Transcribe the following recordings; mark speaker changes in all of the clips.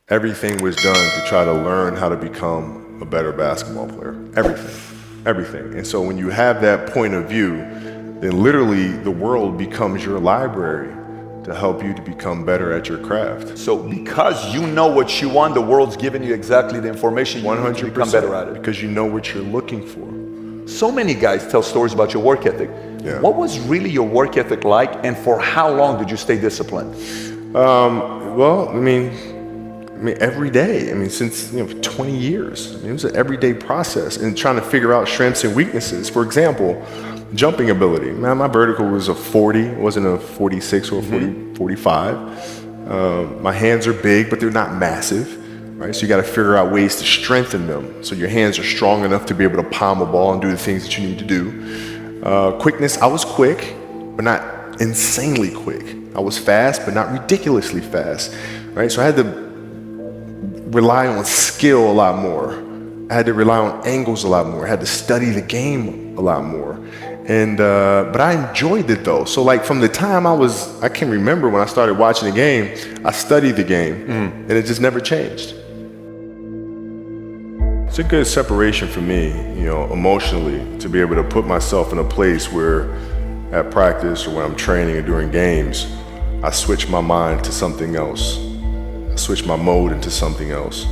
Speaker 1: Everything was done to try to learn how to become a better basketball player. Everything. And so when you have that point of view, then literally the world becomes your library to help you to become better at your craft.
Speaker 2: So because you know what you want, the world's giving you exactly the information you need to become better at it.
Speaker 1: Because you know what you're looking for.
Speaker 2: So many guys tell stories about your work ethic.
Speaker 1: Yeah.
Speaker 2: What was really your work ethic like, and for how long did you stay disciplined?
Speaker 1: Well, I mean, every day. I mean, since 20 years. I mean, it was an everyday process and trying to figure out strengths and weaknesses. For example, jumping ability. Man, my vertical was a 40, it wasn't a 46 or a 45. My hands are big, but they're not massive, right? So you got to figure out ways to strengthen them so your hands are strong enough to be able to palm a ball and do the things that you need to do. Quickness, I was quick, but not insanely quick. I was fast, but not ridiculously fast, right? So I had to rely on skill a lot more. I had to rely on angles a lot more. I had to study the game a lot more. And but I enjoyed it though. So like from the time I can remember when I started watching the game, I studied the game and it just never changed. It's a good separation for me, emotionally, to be able to put myself in a place where at practice or when I'm training or during games, I switch my mind to something else. I switch my mode into something else,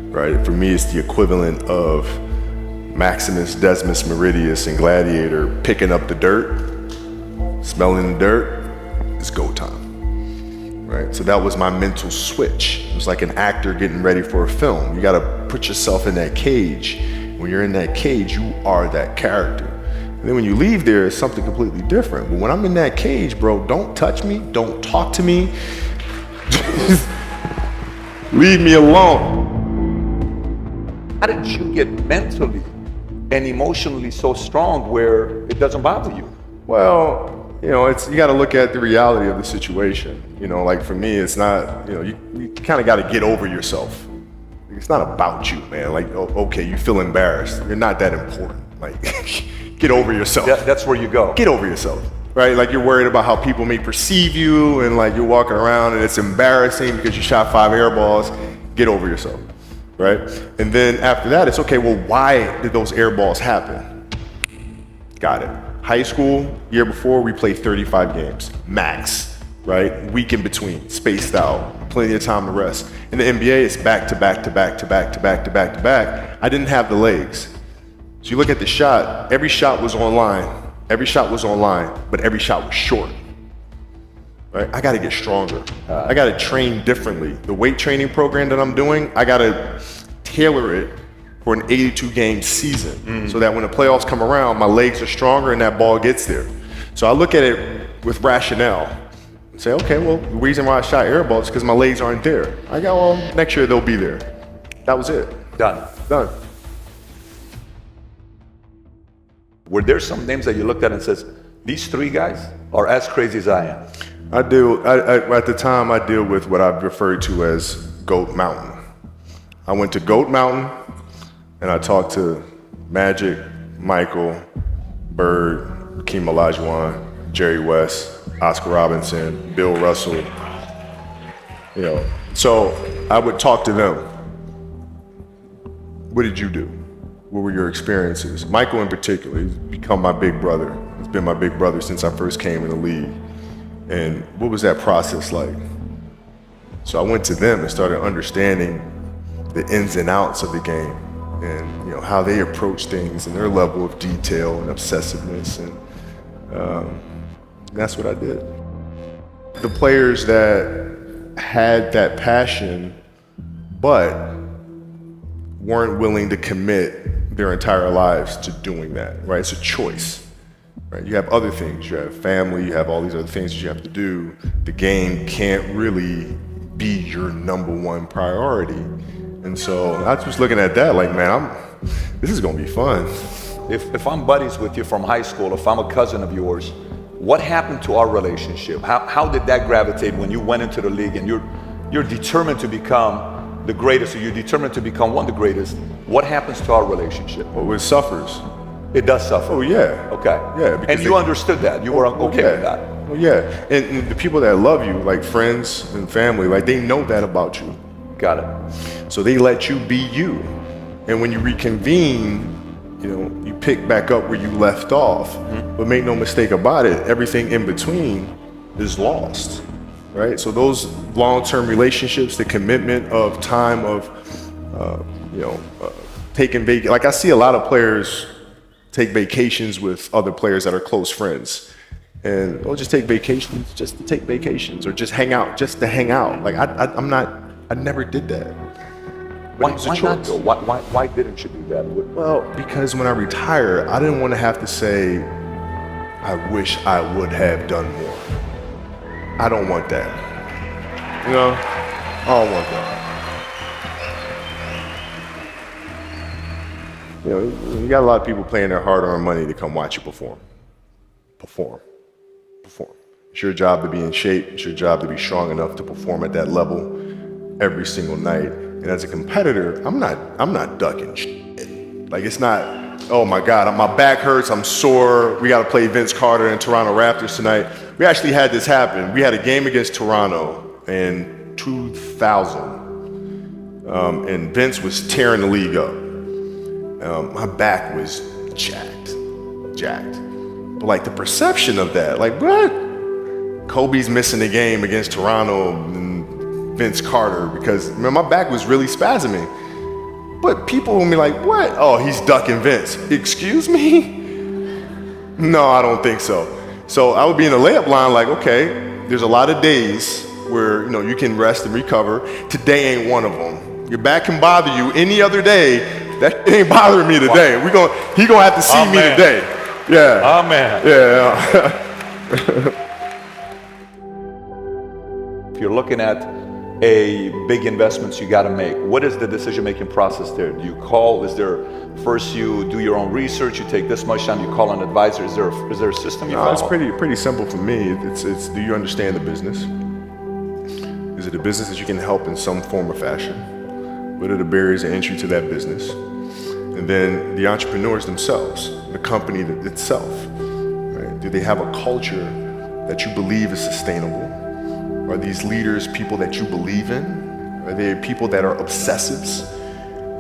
Speaker 1: right? For me, it's the equivalent of Maximus, Decimus, Meridius, and Gladiator picking up the dirt, smelling the dirt, it's go time, right? So that was my mental switch. It was like an actor getting ready for a film. You gotta put yourself in that cage. When you're in that cage, you are that character. And then when you leave there, it's something completely different. But when I'm in that cage, bro, don't touch me, don't talk to me. Leave me alone.
Speaker 2: How did you get mentally and emotionally so strong where it doesn't bother you?
Speaker 1: Well, you got to look at the reality of the situation. Like for me, it's not, you kind of got to get over yourself. It's not about you, man. Like, okay, you feel embarrassed. You're not that important. Like, get over yourself.
Speaker 2: That's where you go.
Speaker 1: Get over yourself. Right? Like you're worried about how people may perceive you and like you're walking around and it's embarrassing because you shot 5 air balls. Get over yourself, right? And then after that, it's okay, well, why did those air balls happen? Got it. High school, year before, we played 35 games, max, right? Week in between, spaced out, plenty of time to rest. In the NBA, it's back to back to back to back to back to back to back. I didn't have the legs. So you look at the shot, every shot was online. Every shot was online, but every shot was short. Right? I gotta get stronger. I gotta train differently. The weight training program that I'm doing, I gotta tailor it for an 82 game season so that when the playoffs come around, my legs are stronger and that ball gets there. So I look at it with rationale and say, okay, well, the reason why I shot air balls is because my legs aren't there. I go, well, next year they'll be there. That was it.
Speaker 2: Done. Were there some names that you looked at and says, these 3 guys are as crazy as I am?
Speaker 1: At the time, I deal with what I've referred to as Goat Mountain. I went to Goat Mountain and I talked to Magic, Michael, Bird, Hakeem Olajuwon, Jerry West, Oscar Robinson, Bill Russell. So I would talk to them. What did you do? What were your experiences? Michael in particular, he's become my big brother. He's been my big brother since I first came in the league. And what was that process like? So I went to them and started understanding the ins and outs of the game and how they approach things and their level of detail and obsessiveness. And that's what I did. The players that had that passion, but weren't willing to commit their entire lives to doing that, right? It's a choice, right? You have other things, you have family, you have all these other things that you have to do. The game can't really be your #1 priority. And so I was just looking at that like, man, this is gonna be fun.
Speaker 2: If I'm buddies with you from high school, if I'm a cousin of yours, what happened to our relationship? How did that gravitate when you went into the league and you're determined to become the greatest, or you're determined to become one of the greatest? What happens to our relationship?
Speaker 1: Well, it suffers.
Speaker 2: It does suffer.
Speaker 1: Oh yeah.
Speaker 2: Okay.
Speaker 1: Yeah.
Speaker 2: And you understood that. You were okay with that.
Speaker 1: Well, yeah. And the people that love you, like friends and family, like they know that about you.
Speaker 2: Got it.
Speaker 1: So they let you be you. And when you reconvene, you pick back up where you left off. But make no mistake about it, everything in between is lost, right? So those long-term relationships, the commitment of time of, taking vacation. Like I see a lot of players take vacations with other players that are close friends. And they'll just take vacations just to take vacations, or just hang out just to hang out. Like I never did that.
Speaker 2: Why not though? Why didn't you do that?
Speaker 1: Well, because when I retire, I didn't want to have to say, I wish I would have done more. I don't want that. I don't want that. You got a lot of people paying their hard-earned money to come watch you perform. Perform. It's your job to be in shape. It's your job to be strong enough to perform at that level every single night. And as a competitor, I'm not ducking shit. Like, it's not, oh my God, my back hurts, I'm sore, we got to play Vince Carter and Toronto Raptors tonight. We actually had this happen. We had a game against Toronto in 2000, and Vince was tearing the league up. My back was jacked. But like the perception of that, like what? Kobe's missing the game against Toronto and Vince Carter because my back was really spasming. But people will be like, what? Oh, he's ducking Vince. Excuse me? No, I don't think so. So I would be in the layup line like, okay, there's a lot of days where you can rest and recover. Today ain't one of them. Your back can bother you any other day. That ain't bothering me today. He gonna have to see me today. Yeah.
Speaker 2: Amen.
Speaker 1: Yeah.
Speaker 2: If you're looking at a big investments you got to make, what is the decision-making process there? Do you call? Is there first you do your own research? You take this much time. You call an advisor. Is there a system you follow?
Speaker 1: It's pretty simple for me. It's do you understand the business? Is it a business that you can help in some form or fashion? What are the barriers of entry to that business? And then the entrepreneurs themselves, the company itself, right? Do they have a culture that you believe is sustainable? Are these leaders people that you believe in? Are they people that are obsessives?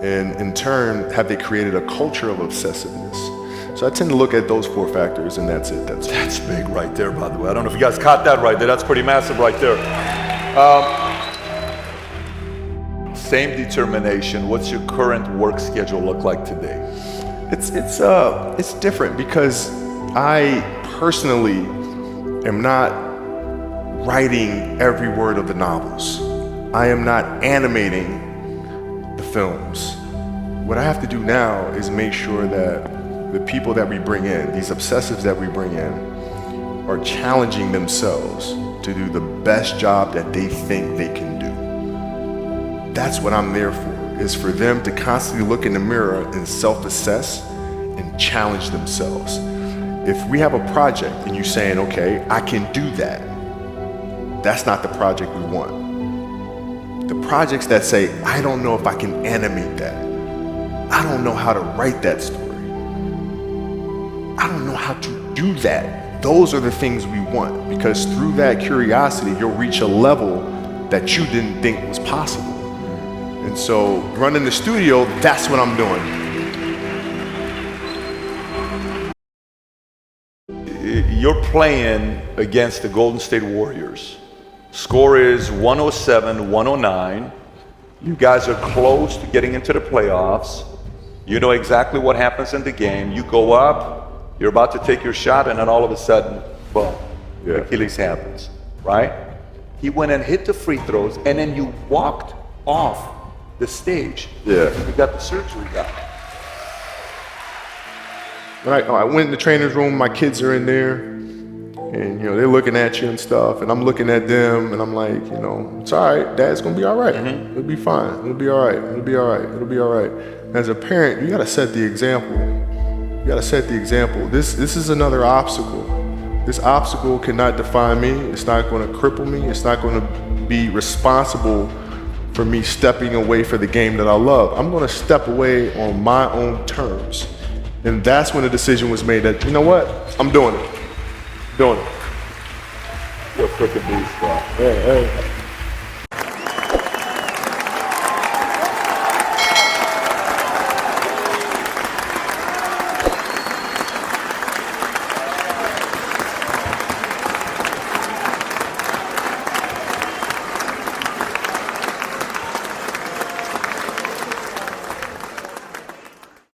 Speaker 1: And in turn, have they created a culture of obsessiveness? So I tend to look at those 4 factors, and that's it.
Speaker 2: That's big right there, by the way. I don't know if you guys caught that right there. That's pretty massive right there. Same determination. What's your current work schedule look like today?
Speaker 1: It's different because I personally am not writing every word of the novels. I am not animating the films. What I have to do now is make sure that the people that we bring in, these obsessives that we bring in, are challenging themselves to do the best job that they think they can do. That's what I'm there for, is for them to constantly look in the mirror and self-assess and challenge themselves. If we have a project and you're saying, okay, I can do that, that's not the project we want. The projects that say, I don't know if I can animate that. I don't know how to write that story. I don't know how to do that. Those are the things we want, because through that curiosity, you'll reach a level that you didn't think was possible. And so running the studio, that's what I'm doing.
Speaker 2: You're playing against the Golden State Warriors. Score is 107-109. You guys are close to getting into the playoffs. You know exactly what happens in the game. You go up, you're about to take your shot, and then all of a sudden, boom, Achilles happens, right? He went and hit the free throws, and then you walked off the stage.
Speaker 1: Yeah.
Speaker 2: You got the surgery done.
Speaker 1: I went in the trainer's room, my kids are in there, and they're looking at you and stuff, and I'm looking at them, and I'm like, it's all right, Dad's gonna be all right. It'll be fine. It'll be all right. It'll be all right. It'll be all right. As a parent, you gotta set the example. You gotta set the example. This is another obstacle. This obstacle cannot define me. It's not gonna cripple me. It's not gonna be responsible for me stepping away for the game that I love. I'm gonna step away on my own terms. And that's when the decision was made that, you know what, I'm doing it. Doing it.
Speaker 2: You're a freaking beast, bro.
Speaker 1: Hey.